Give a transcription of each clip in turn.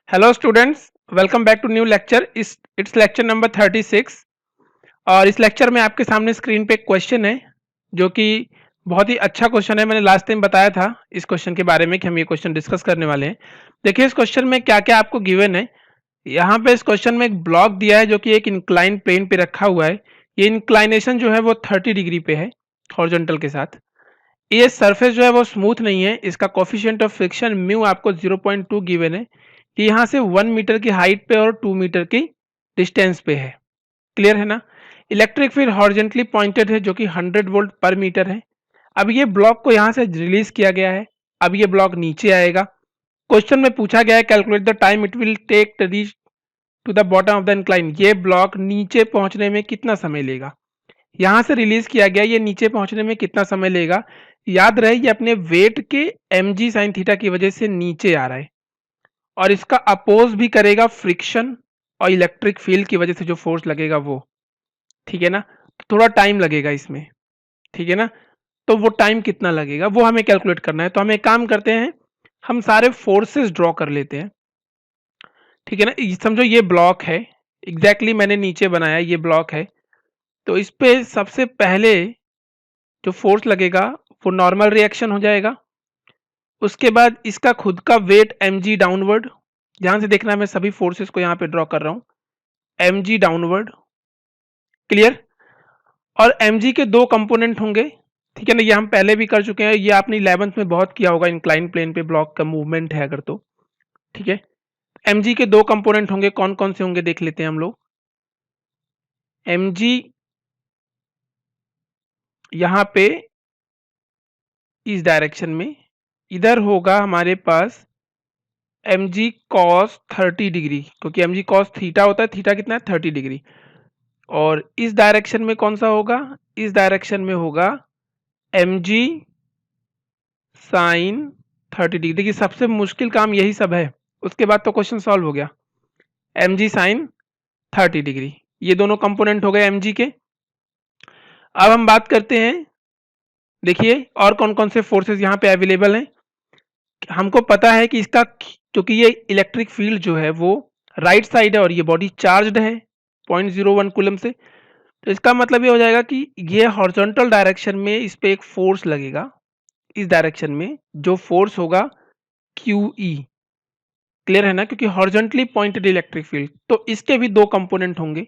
Hello students, welcome back to new lecture. It's lecture number 36। और इस lecture में आपके सामने स्क्रीन पे एक क्वेश्चन है जो कि बहुत ही अच्छा क्वेश्चन है। मैंने लास्ट टाइम बताया था इस क्वेश्चन के बारे में कि हम ये क्वेश्चन डिस्कस करने वाले हैं। देखिए इस क्वेश्चन में क्या क्या आपको गिवन है। यहाँ पे इस क्वेश्चन में एक ब्लॉक दिया है जो कि एक इंक्लाइन प्लेन पे रखा हुआ है। ये इंक्लाइनेशन जो है वो 30 डिग्री पे है हॉरिजॉन्टल के साथ। ये सरफेस जो है वो स्मूथ नहीं है। इसका कोफिशिएंट ऑफ फ्रिक्शन म्यू आपको 0.2 गिवन है कि यहाँ से 1 मीटर की हाइट पे और 2 मीटर की डिस्टेंस पे है। क्लियर है ना। इलेक्ट्रिक फील्ड हॉरिजॉन्टली पॉइंटेड है जो कि 100 वोल्ट पर मीटर है। अब ये ब्लॉक को यहाँ से रिलीज किया गया है। अब ये ब्लॉक नीचे आएगा। क्वेश्चन में पूछा गया है calculate the time it will take to reach to the bottom of the incline. ये ब्लॉक नीचे पहुंचने में कितना समय लेगा। यहाँ से रिलीज किया गया, ये नीचे पहुंचने में कितना समय लेगा। याद रहे ये अपने वेट के mg साइन थीटा की वजह से नीचे आ रहा है और इसका अपोज भी करेगा फ्रिक्शन और इलेक्ट्रिक फील्ड की वजह से जो फोर्स लगेगा वो। ठीक है ना। थोड़ा टाइम लगेगा इसमें। ठीक है ना। तो वो टाइम कितना लगेगा वो हमें कैलकुलेट करना है। तो हम एक काम करते हैं, हम सारे फोर्सेस ड्रॉ कर लेते हैं। ठीक है ना। समझो ये ब्लॉक है, एग्जैक्टली मैंने नीचे बनाया ये ब्लॉक है। तो इस पे सबसे पहले जो फोर्स लगेगा वो नॉर्मल रिएक्शन हो जाएगा। उसके बाद इसका खुद का वेट mg डाउनवर्ड। ध्यान से देखना, मैं सभी फोर्सेस को यहाँ पे ड्रॉ कर रहा हूँ। mg downward. क्लियर। और mg के दो कंपोनेंट होंगे। ठीक है ना। ये हम पहले भी कर चुके हैं, ये आपने 11th में बहुत किया होगा। इंक्लाइन प्लेन पे ब्लॉक का मूवमेंट है अगर तो। ठीक है। mg के दो कंपोनेंट होंगे, कौन कौन से होंगे देख लेते हैं हम लोग। mg यहाँ पे इस डायरेक्शन में, इधर होगा हमारे पास mg cos 30 डिग्री, क्योंकि mg cos थीटा होता है। थीटा कितना है 30 डिग्री। और इस डायरेक्शन में कौन सा होगा, इस डायरेक्शन में होगा mg साइन 30 डिग्री। देखिए सबसे मुश्किल काम यही सब है, उसके बाद तो क्वेश्चन सॉल्व हो गया। mg साइन 30 डिग्री, ये दोनों कंपोनेंट हो गए mg के। अब हम बात करते हैं, देखिए और कौन कौन से फोर्सेस यहाँ पे अवेलेबल हैं। हमको पता है कि इसका, क्योंकि ये इलेक्ट्रिक फील्ड जो है वो राइट साइड है और ये बॉडी चार्ज्ड है 0.01 कूलम से। तो इसका मतलब ये हो जाएगा कि ये हॉरिजॉन्टल डायरेक्शन में इस पे एक फोर्स लगेगा। इस डायरेक्शन में जो फोर्स होगा QE। क्लियर है ना, क्योंकि हॉरिजॉन्टली पॉइंटेड इलेक्ट्रिक फील्ड, तो इसके भी दो कंपोनेंट होंगे।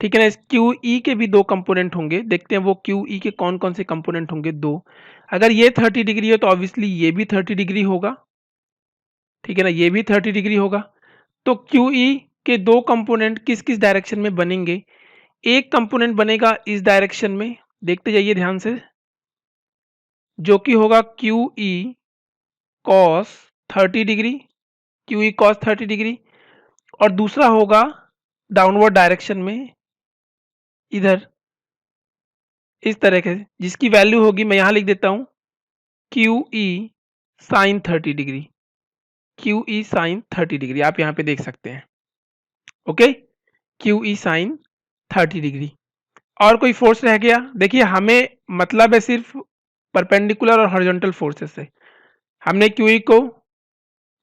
ठीक है ना। इस QE के भी दो कंपोनेंट होंगे। देखते हैं वो QE के कौन कौन से कंपोनेंट होंगे, दो। अगर ये 30 डिग्री है तो ऑब्वियसली ये भी 30 डिग्री होगा। ठीक है ना, ये भी 30 डिग्री होगा। तो QE के दो कंपोनेंट किस किस डायरेक्शन में बनेंगे। एक कंपोनेंट बनेगा इस डायरेक्शन में, देखते जाइए ध्यान से, जो कि होगा QE cos 30 degree. QE cos 30 degree. और दूसरा होगा डाउनवर्ड डायरेक्शन में, इधर इस तरह के, जिसकी वैल्यू होगी, मैं यहां लिख देता हूं, QE sine 30 degree. QE sine 30 degree आप यहां पे देख सकते हैं। ओके। QE sine 30 degree. और कोई फोर्स रह गया। देखिए हमें मतलब है सिर्फ परपेंडिकुलर और हॉरिजॉन्टल फोर्सेस से। हमने QE को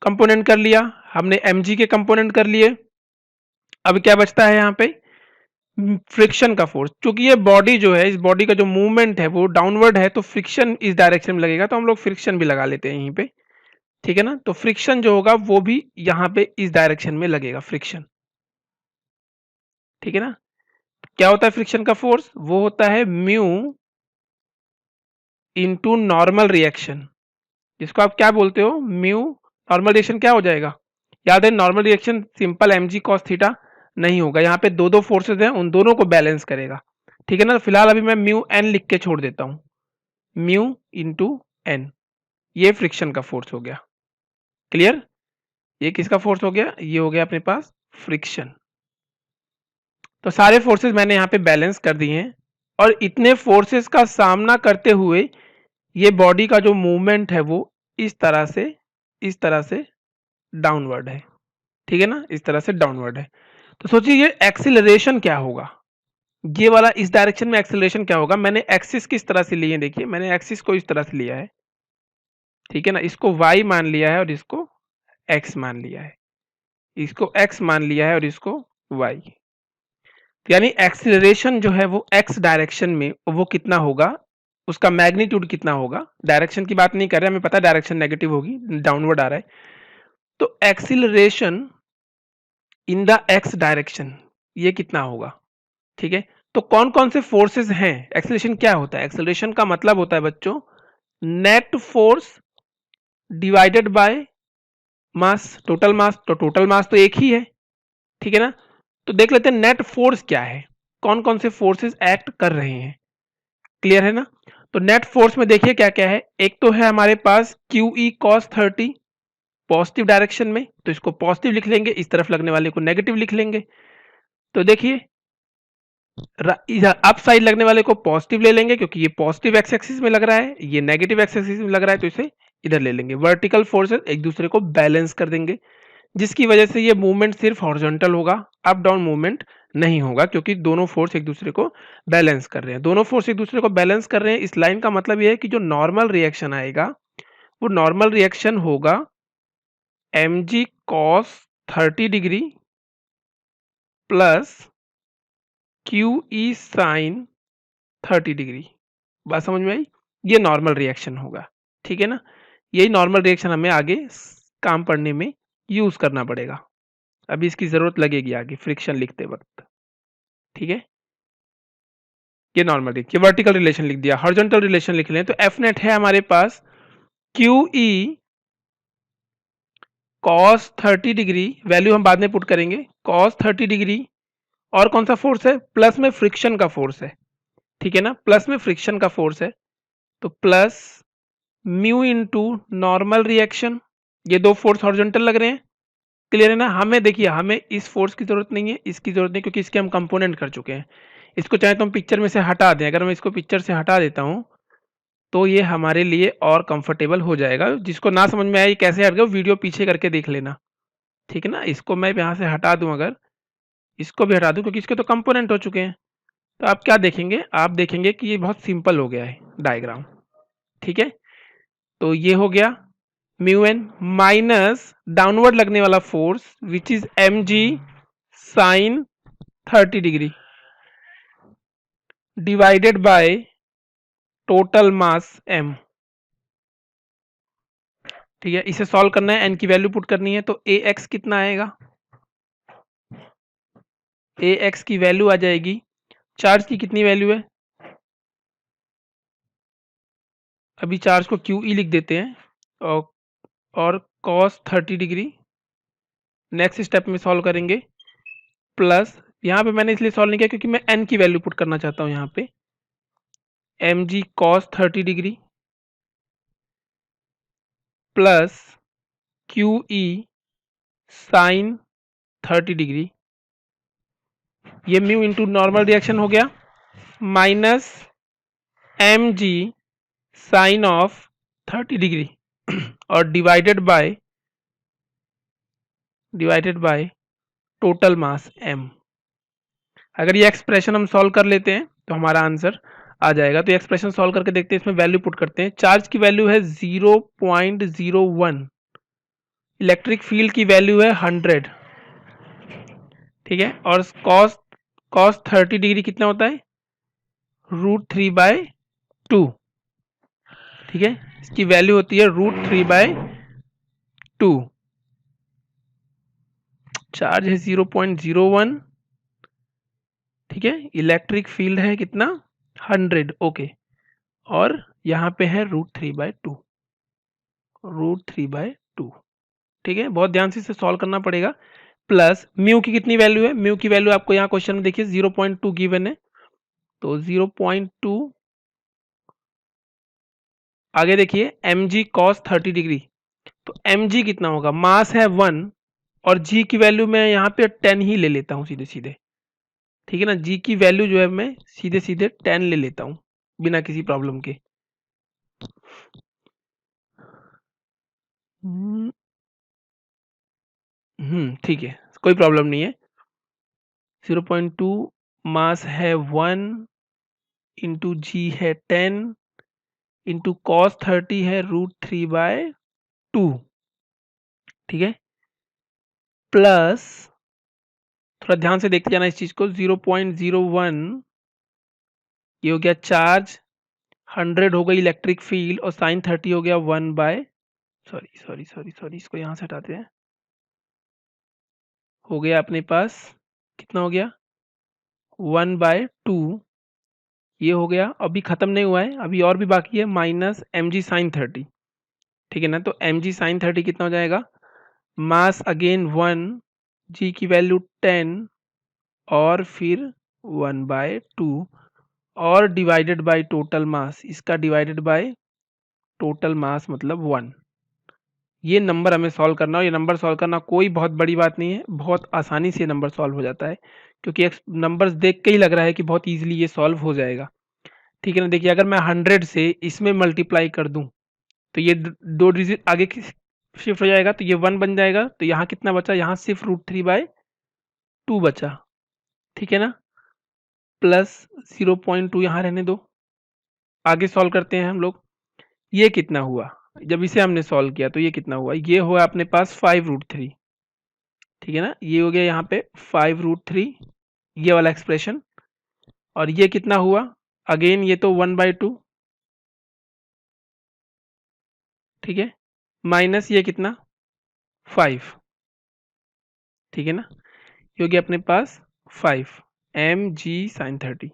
कंपोनेंट कर लिया, हमने mg के कंपोनेंट कर लिए। अब क्या बचता है यहाँ पे, फ्रिक्शन का फोर्स। क्योंकि ये बॉडी जो है, इस बॉडी का जो मूवमेंट है वो डाउनवर्ड है, तो फ्रिक्शन इस डायरेक्शन में लगेगा, तो हम लोग फ्रिक्शन भी लगा लेते हैं यहीं पे। ठीक है ना। तो फ्रिक्शन जो होगा वो भी यहाँ पे इस डायरेक्शन में लगेगा, फ्रिक्शन। ठीक है ना। क्या होता है फ्रिक्शन का फोर्स, वो होता है म्यू इंटू नॉर्मल रिएक्शन, जिसको आप क्या बोलते हो, म्यू। नॉर्मल रिएक्शन क्या हो जाएगा, याद है normal reaction simple mg cos theta नहीं होगा, यहाँ पे दो दो फोर्सेस हैं, उन दोनों को बैलेंस करेगा। ठीक है ना। तो फिलहाल अभी मैं म्यू एन लिख के छोड़ देता हूँ, म्यू इंटू एन। ये फ्रिक्शन का फोर्स हो गया। क्लियर। ये किसका फोर्स हो गया, ये हो गया अपने पास फ्रिक्शन। तो सारे फोर्सेस मैंने यहाँ पे बैलेंस कर दिए हैं। और इतने फोर्सेस का सामना करते हुए ये बॉडी का जो मूवमेंट है वो इस तरह से डाउनवर्ड है। ठीक है ना, इस तरह से डाउनवर्ड है। तो सोचिए ये एक्सीलरेशन क्या होगा, ये वाला इस डायरेक्शन में एक्सीलरेशन क्या होगा। मैंने एक्सिस किस तरह से लिए, देखिए मैंने एक्सिस को इस तरह से लिया है। ठीक है ना, इसको y मान लिया है और इसको x मान लिया है। इसको x मान लिया है और इसको y। यानी एक्सीलरेशन जो है वो x डायरेक्शन में वो कितना होगा, उसका मैग्नीट्यूड कितना होगा। डायरेक्शन की बात नहीं कर रहे, हमें पता है डायरेक्शन नेगेटिव होगी, डाउनवर्ड आ रहा है। तो acceleration in the x direction ये कितना होगा, ठीक है। तो कौन कौन से फोर्सेस हैं, एक्सीलरेशन क्या होता है, एक्सीलरेशन का मतलब होता है बच्चों net force divided by mass, total mass. तो टोटल मास तो एक ही है, ठीक है ना। तो देख लेते हैं नेट फोर्स क्या है, कौन कौन से फोर्सेस एक्ट कर रहे हैं, क्लियर है ना। तो नेट फोर्स में देखिए क्या क्या है, एक तो है हमारे पास Q E cos 30 positive direction में, तो इसको पॉजिटिव लिख लेंगे, इस तरफ लगने वाले को नेगेटिव लिख लेंगे। तो देखिए इधर अप साइड लगने वाले को पॉजिटिव ले लेंगे क्योंकि ये पॉजिटिव एक्स एक्सिस में लग रहा है, ये नेगेटिव एक्स एक्सिस में लग रहा है, तो इसे इधर ले लेंगे। वर्टिकल फोर्सेस एक दूसरे को बैलेंस कर देंगे, जिसकी वजह से ये मूवमेंट सिर्फ हॉरिजॉन्टल होगा, अप डाउन मूवमेंट नहीं होगा, क्योंकि दोनों फोर्स एक दूसरे को बैलेंस कर रहे हैं। दोनों फोर्स एक दूसरे को बैलेंस कर रहे हैं, इस लाइन का मतलब ये है कि जो नॉर्मल रिएक्शन आएगा वो नॉर्मल रिएक्शन होगा एम जी cos 30 degree plus Q E sine 30 degree. बात समझ में आई, ये नॉर्मल रिएक्शन होगा, ठीक है ना। यही नॉर्मल रिएक्शन हमें आगे काम पढ़ने में यूज करना पड़ेगा, अभी इसकी जरूरत लगेगी आगे फ्रिक्शन लिखते वक्त, ठीक है। ये नॉर्मल ये वर्टिकल रिलेशन लिख दिया, हॉरिजॉन्टल रिलेशन लिख लें तो एफ नेट है हमारे पास Q E cos 30 degree, value हम बाद में पुट करेंगे, कॉस 30 डिग्री और कौन सा फोर्स है, प्लस में फ्रिक्शन का फोर्स है, ठीक है ना, प्लस में फ्रिक्शन का फोर्स है। तो plus mu into normal reaction, ये दो फोर्स हॉरिजॉन्टल लग रहे हैं, क्लियर है ना। हमें देखिए हमें इस फोर्स की जरूरत नहीं है, इसकी जरूरत नहीं, क्योंकि इसके हम कंपोनेंट कर चुके हैं। इसको चाहे तो हम पिक्चर में से हटा दें, अगर मैं इसको पिक्चर से हटा देता हूं तो ये हमारे लिए और कंफर्टेबल हो जाएगा। जिसको ना समझ में आया ये कैसे हट गया, वीडियो पीछे करके देख लेना, ठीक है ना। इसको मैं यहाँ से हटा दूं, अगर इसको भी हटा दूं क्योंकि इसके तो कंपोनेंट हो चुके हैं, तो आप क्या देखेंगे, आप देखेंगे कि ये बहुत सिंपल हो गया है डायग्राम, ठीक है। तो ये हो गया म्यू एन माइनस डाउनवर्ड लगने वाला force which is m ji sine 30 degree divided by total mass m, ठीक है। इसे सॉल्व करना है, n की वैल्यू पुट करनी है, तो ए एक्स कितना आएगा, ए एक्स की वैल्यू आ जाएगी, चार्ज की कितनी वैल्यू है, अभी चार्ज को क्यू ई लिख देते हैं, और कॉस 30 डिग्री नेक्स्ट स्टेप में सॉल्व करेंगे, प्लस यहाँ पे मैंने इसलिए सॉल्व नहीं किया क्योंकि मैं n की वैल्यू पुट करना चाहता हूँ यहाँ पे, एम जी cos 30 degree plus Q E sine 30 degree, ये म्यू इंटू नॉर्मल रिएक्शन हो गया, minus M ji sine of 30 degree और divided by total mass m। अगर ये एक्सप्रेशन हम सॉल्व कर लेते हैं तो हमारा आंसर आ जाएगा। तो ये एक्सप्रेशन सॉल्व करके देखते हैं, इसमें वैल्यू पुट करते हैं। चार्ज की वैल्यू है 0.01, इलेक्ट्रिक फील्ड की वैल्यू है 100, ठीक है। और कॉस 30 डिग्री कितना होता है, √3/2, ठीक है। इसकी वैल्यू होती है √3/2, चार्ज है 0.01, ठीक है। इलेक्ट्रिक फील्ड है कितना 100, ओके। और यहाँ पे है √3/2, ठीक है। बहुत ध्यान से इसे सॉल्व करना पड़ेगा। प्लस म्यू की कितनी वैल्यू है, म्यू की वैल्यू आपको यहाँ क्वेश्चन में देखिए 0.2 गिवन है, तो 0.2 आगे देखिए एम जी कॉस 30 डिग्री, तो एम जी कितना होगा, मास है 1 और जी की वैल्यू मैं यहाँ पे 10 ही ले लेता हूँ सीधे सीधे, ठीक है ना। जी की वैल्यू जो है मैं सीधे सीधे 10 ले लेता हूँ बिना किसी प्रॉब्लम के। ठीक है, कोई प्रॉब्लम नहीं है। 0.2 मास है 1 इंटू जी है 10 इंटू कॉस 30 है √3/2, ठीक है। प्लस, थोड़ा ध्यान से देखते जाना इस चीज को, 0.01 ये हो गया चार्ज, 100 हो गई इलेक्ट्रिक फील्ड और साइन 30 हो गया 1 बाय, सॉरी इसको यहां से हटाते हैं, हो गया अपने पास कितना हो गया 1/2, ये हो गया। अभी खत्म नहीं हुआ है, अभी और भी बाकी है, माइनस mg साइन 30, ठीक है ना। तो mg साइन 30 कितना हो जाएगा, मास अगेन 1, g की वैल्यू 10 और फिर 1/2 और डिवाइडेड बाय टोटल मास, इसका डिवाइडेड बाय टोटल मास मतलब 1। ये नंबर हमें सॉल्व करना, और ये नंबर सॉल्व करना कोई बहुत बड़ी बात नहीं है, बहुत आसानी से नंबर सॉल्व हो जाता है, क्योंकि एक नंबर्स देख के ही लग रहा है कि बहुत इजीली ये सॉल्व हो जाएगा, ठीक है ना। देखिए अगर मैं 100 से इसमें मल्टीप्लाई कर दूं तो ये दो डिजिट आगे की शिफ्ट हो जाएगा, तो ये 1 बन जाएगा, तो यहाँ कितना बचा, यहाँ सिर्फ √3/2 बचा, ठीक है ना। प्लस 0.2 यहाँ रहने दो, आगे सॉल्व करते हैं हम लोग। ये कितना हुआ, जब इसे हमने सॉल्व किया तो ये कितना हुआ, ये हुआ अपने पास 5√3, ठीक है ना। ये हो गया यहाँ पे 5√3 ये वाला एक्सप्रेशन, और ये कितना हुआ, अगेन ये तो 1/2, ठीक है, माइनस ये कितना 5, ठीक है ना। ये हो गया अपने पास 5 mg साइन 30,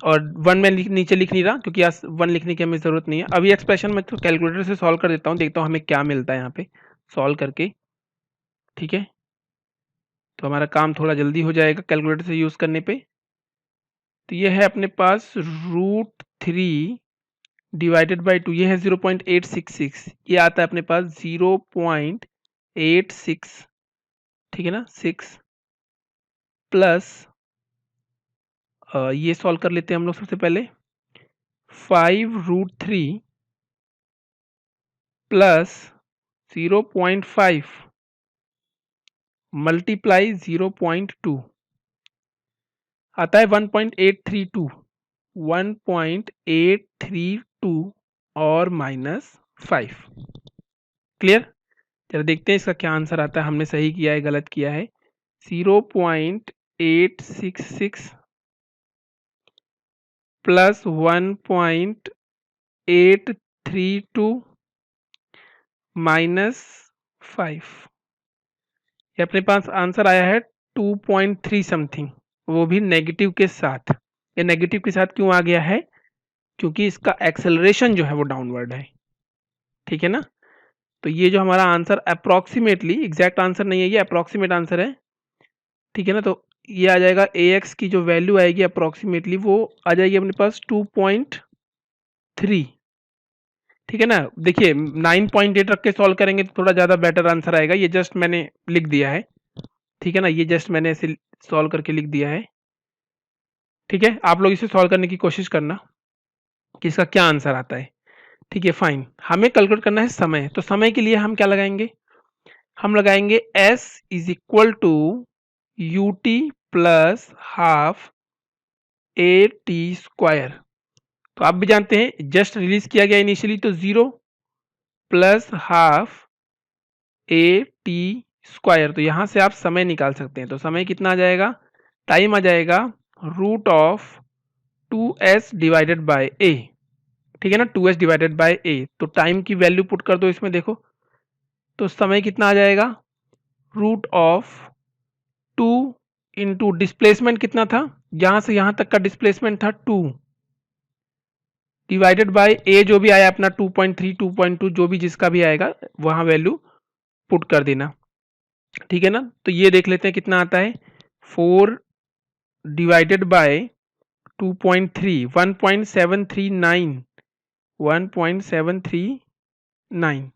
और 1 में नीचे लिख नहीं रहा क्योंकि आज 1 लिखने की हमें जरूरत नहीं है। अभी एक्सप्रेशन में तो कैलकुलेटर से सॉल्व कर देता हूँ, देखता हूँ हमें क्या मिलता है यहाँ पे सॉल्व करके, ठीक है। तो हमारा काम थोड़ा जल्दी हो जाएगा कैलकुलेटर से यूज करने पे। तो ये है अपने पास √3 डिवाइडेड बाय 2, ये है 0.866, ये आता है अपने पास 0.86, ठीक है ना 6 प्लस, ये सॉल्व कर लेते हैं हम लोग सबसे पहले, 5√3 प्लस 0.5 मल्टीप्लाई 0.2 आता है 1.832, 1.832 और माइनस 5, क्लियर। चलो देखते हैं इसका क्या आंसर आता है, हमने सही किया है गलत किया है। 0.866 प्लस 1.832 माइनस 5, ये अपने पास आंसर आया है 2.3 समथिंग, वो भी नेगेटिव के साथ। ये नेगेटिव के साथ क्यों आ गया है, क्योंकि इसका एक्सेलरेशन जो है वो डाउनवर्ड है, ठीक है ना। तो ये जो हमारा आंसर अप्रोक्सीमेटली, एग्जैक्ट आंसर नहीं है, ये अप्रोक्सीमेट आंसर है, ठीक है ना। तो ये आ जाएगा ax की जो वैल्यू आएगी अप्रोक्सीमेटली वो आ जाएगी अपने पास 2.3, ठीक है ना। देखिए 9.8 रख के सॉल्व करेंगे तो थोड़ा ज़्यादा बेटर आंसर आएगा, ये जस्ट मैंने लिख दिया है, ठीक है ना, ये जस्ट मैंने ऐसे सॉल्व करके लिख दिया है, ठीक है। आप लोग इसे सॉल्व करने की कोशिश करना कि इसका क्या आंसर आता है, ठीक है फाइन। हमें कैलकुलेट करना है समय, तो समय के लिए हम क्या लगाएंगे, हम लगाएंगे s is equal to ut plus half a t square. तो आप भी जानते हैं जस्ट रिलीज किया गया इनिशियली, तो 0 plus half a t square, तो यहां से आप समय निकाल सकते हैं। तो समय कितना आ जाएगा, टाइम आ जाएगा √2s डिवाइडेड बाय ए, ठीक है ना, 2s डिवाइडेड बाय ए। तो टाइम की वैल्यू पुट कर दो इसमें, देखो तो समय कितना आ जाएगा, √2 इंटू डिस्प्लेसमेंट कितना था, यहां से यहां तक का डिस्प्लेसमेंट था 2, डिवाइडेड बाय ए जो भी आया अपना 2.3 2.2 जो भी जिसका भी आएगा वहां वैल्यू पुट कर देना, ठीक है ना। तो ये देख लेते हैं कितना आता है, 4 डिवाइडेड बाय 2.3, 1.739, 1.739,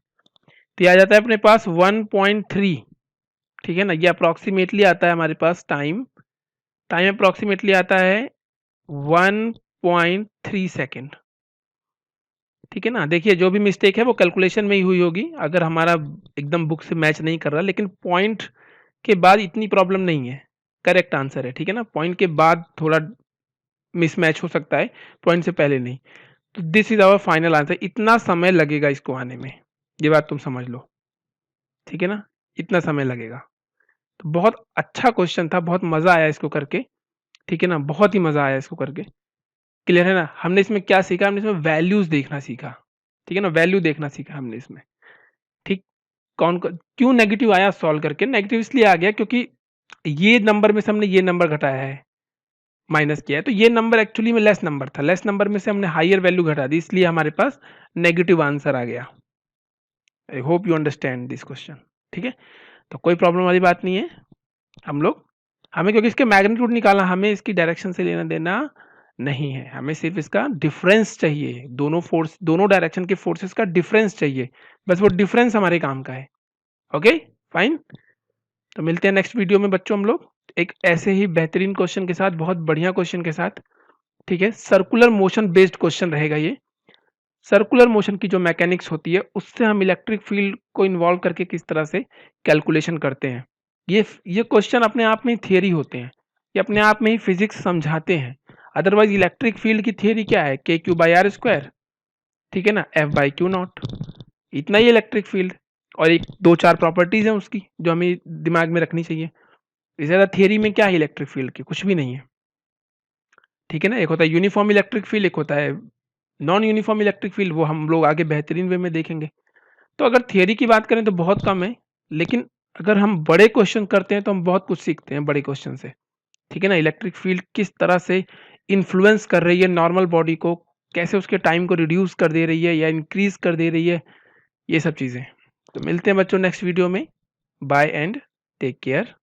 तो यह आ जाता है अपने पास 1.3, ठीक है ना। ये अप्रोक्सीमेटली आता है हमारे पास टाइम अप्रोक्सीमेटली आता है 1.3 सेकेंड, ठीक है ना। देखिए जो भी मिस्टेक है वो कैलकुलेशन में ही हुई होगी, अगर हमारा एकदम बुक से मैच नहीं कर रहा, लेकिन पॉइंट के बाद इतनी प्रॉब्लम नहीं है, करेक्ट आंसर है, ठीक है ना। पॉइंट के बाद थोड़ा मिसमैच हो सकता है, पॉइंट से पहले नहीं। तो this is our final answer, इतना समय लगेगा इसको आने में, ये बात तुम समझ लो, ठीक है ना, इतना समय लगेगा। तो बहुत अच्छा क्वेश्चन था, बहुत मजा आया इसको करके, ठीक है ना, बहुत ही मजा आया इसको करके। क्लियर है ना? हमने इसमें क्या सीखा, हमने इसमें वैल्यूज देखना सीखा, ठीक है ना, वैल्यू देखना सीखा हमने इसमें। ठीक, क्यों नेगेटिव आया सॉल्व करके, नेगेटिव इसलिए आ गया क्योंकि ये नंबर में से हमने ये नंबर घटाया है, माइनस किया है, तो ये नंबर एक्चुअली में लेस नंबर था, लेस नंबर में से हमने हायर वैल्यू घटा दी, इसलिए हमारे पास नेगेटिव आंसर आ गया। I hope you understand this question. ठीक है, तो कोई प्रॉब्लम वाली बात नहीं है। हम लोग, हमें क्योंकि इसके मैग्नीट्यूड निकालना, हमें इसकी डायरेक्शन से लेना देना नहीं है, हमें सिर्फ इसका डिफरेंस चाहिए, दोनों डायरेक्शन के फोर्सेस का डिफरेंस चाहिए, बस वो डिफरेंस हमारे काम का है। ओके फाइन, तो मिलते हैं नेक्स्ट वीडियो में बच्चों हम लोग एक ऐसे ही बेहतरीन क्वेश्चन के साथ, बहुत बढ़िया क्वेश्चन के साथ। ठीक है, सर्कुलर मोशन बेस्ड क्वेश्चन रहेगा ये। सर्कुलर मोशन की जो मैकेनिक्स होती है उससे हम इलेक्ट्रिक फील्ड को इन्वॉल्व करके किस तरह से कैलकुलेशन करते हैं, ये क्वेश्चन अपने आप में ही थियरी होते हैं, ये अपने आप में ही फिजिक्स समझाते हैं। अदरवाइज इलेक्ट्रिक फील्ड की थियरी क्या है, के क्यू बाई आर स्क्वायर, ठीक है ना, एफ बाई क्यू नॉट, इतना ही इलेक्ट्रिक फील्ड। और एक दो चार प्रॉपर्टीज हैं उसकी जो हमें दिमाग में रखनी चाहिए। इससे ज़्यादा थियरी में क्या है इलेक्ट्रिक फील्ड की, कुछ भी नहीं है। ठीक है ना, एक होता है यूनिफॉर्म इलेक्ट्रिक फील्ड, एक होता है नॉन यूनिफॉर्म इलेक्ट्रिक फील्ड, वो हम लोग आगे बेहतरीन वे में देखेंगे। तो अगर थियरी की बात करें तो बहुत कम है, लेकिन अगर हम बड़े क्वेश्चन करते हैं तो हम बहुत कुछ सीखते हैं बड़े क्वेश्चन से। ठीक है ना, इलेक्ट्रिक फील्ड किस तरह से इन्फ्लुएंस कर रही है नॉर्मल बॉडी को, कैसे उसके टाइम को रिड्यूस कर दे रही है या इंक्रीज कर दे रही है, ये सब चीज़ें। तो मिलते हैं बच्चों नेक्स्ट वीडियो में। Bye and take care.